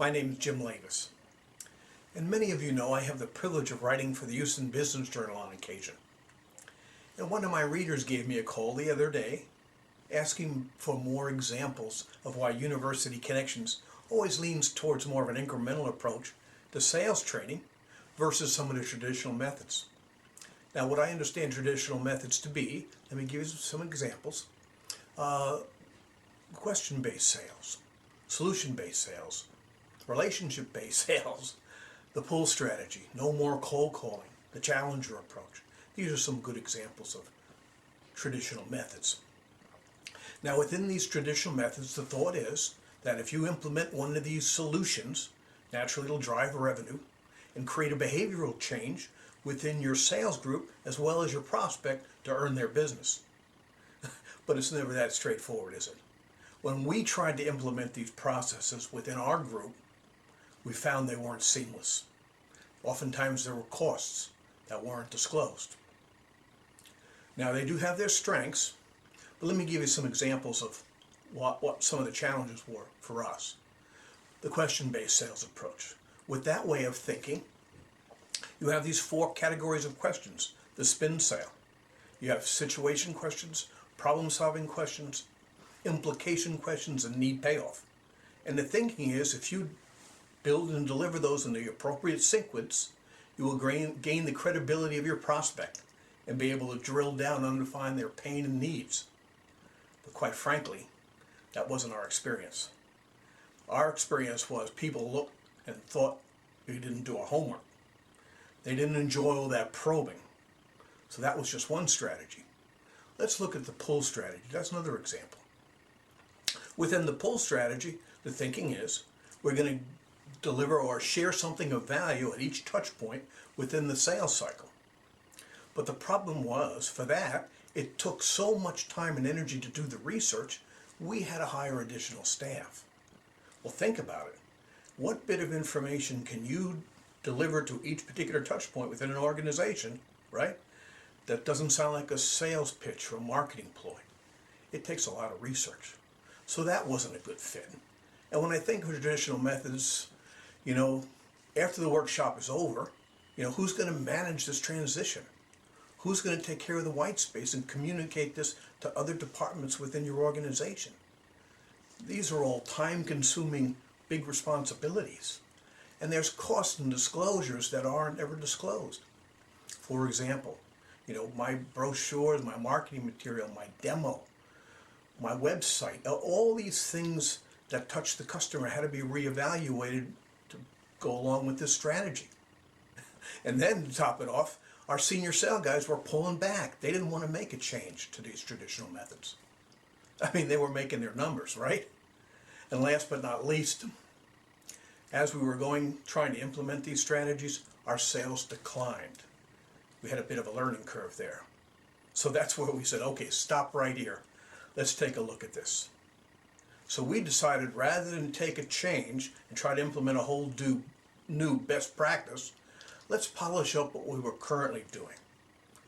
My name is Jim Lavis, and many of you know I have the privilege of writing for the Houston Business Journal on occasion. And one of my readers gave me a call the other day asking for more examples of why University Connections always leans towards more of an incremental approach to sales training versus some of the traditional methods. Now, what I understand traditional methods to be, let me give you some examples. Question-based sales, solution-based sales, relationship-based sales, the pull strategy, no more cold calling, the challenger approach. These are some good examples of traditional methods. Now, within these traditional methods, the thought is that if you implement one of these solutions, naturally it'll drive revenue and create a behavioral change within your sales group as well as your prospect to earn their business. But it's never that straightforward, is it? When we tried to implement these processes within our group, we found they weren't seamless. Oftentimes there were costs that weren't disclosed. Now, they do have their strengths, but let me give you some examples of what some of the challenges were for us. The question-based sales approach. With that way of thinking, you have these 4 categories of questions. The spin sale. You have situation questions, problem-solving questions, implication questions, and need payoff. And the thinking is if you build and deliver those in the appropriate sequence, you will gain the credibility of your prospect and be able to drill down and define their pain and needs. But quite frankly, that wasn't our experience. Our experience was people looked and thought we didn't do our homework. They didn't enjoy all that probing. So that was just one strategy. Let's look at the pull strategy. That's another example. Within the pull strategy, the thinking is we're going to deliver or share something of value at each touch point within the sales cycle. But the problem was, for that, it took so much time and energy to do the research, we had to hire additional staff. Well, think about it. What bit of information can you deliver to each particular touch point within an organization, right? That doesn't sound like a sales pitch or a marketing ploy. It takes a lot of research. So that wasn't a good fit. And when I think of traditional methods, after the workshop is over, who's going to manage this transition? Who's going to take care of the white space and communicate this to other departments within your organization? These are all time-consuming big responsibilities. And there's costs and disclosures that aren't ever disclosed. For example, my brochures, my marketing material, my demo, my website, all these things that touch the customer had to be reevaluated to go along with this strategy. And then to top it off, our senior sales guys were pulling back. They didn't want to make a change to these traditional methods. They were making their numbers, right? And last but not least, as we were trying to implement these strategies, our sales declined. We had a bit of a learning curve there. So that's where we said, okay, stop right here. Let's take a look at this. So we decided rather than take a change and try to implement a whole new best practice, let's polish up what we were currently doing.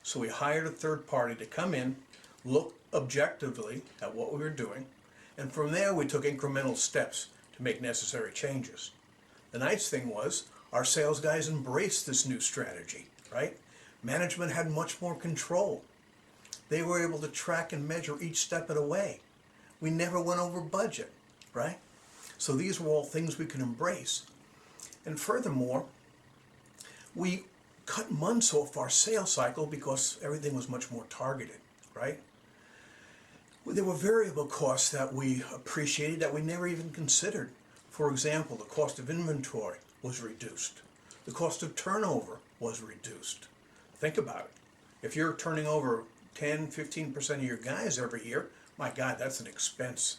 So we hired a third party to come in, look objectively at what we were doing, and from there we took incremental steps to make necessary changes. The nice thing was our sales guys embraced this new strategy, right? Management had much more control. They were able to track and measure each step of the way. We never went over budget, right? So these were all things we could embrace. And furthermore, we cut months off our sales cycle because everything was much more targeted, right? There were variable costs that we appreciated that we never even considered. For example, the cost of inventory was reduced. The cost of turnover was reduced. Think about it. If you're turning over 10, 15% of your guys every year, my God, that's an expense.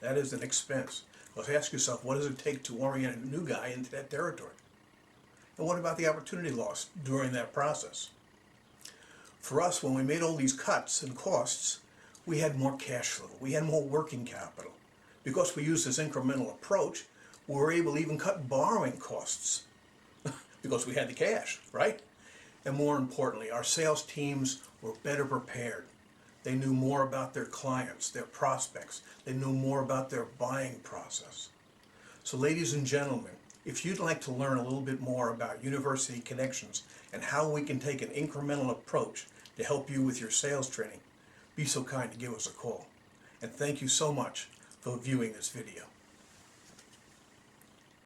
That is an expense. Well, ask yourself, what does it take to orient a new guy into that territory? And what about the opportunity loss during that process? For us, when we made all these cuts and costs, we had more cash flow. We had more working capital. Because we used this incremental approach, we were able to even cut borrowing costs because we had the cash, right? And more importantly, our sales teams were better prepared. They knew more about their clients, their prospects. They knew more about their buying process. So ladies and gentlemen, if you'd like to learn a little bit more about university connections and how we can take an incremental approach to help you with your sales training, be so kind to give us a call. And thank you so much for viewing this video.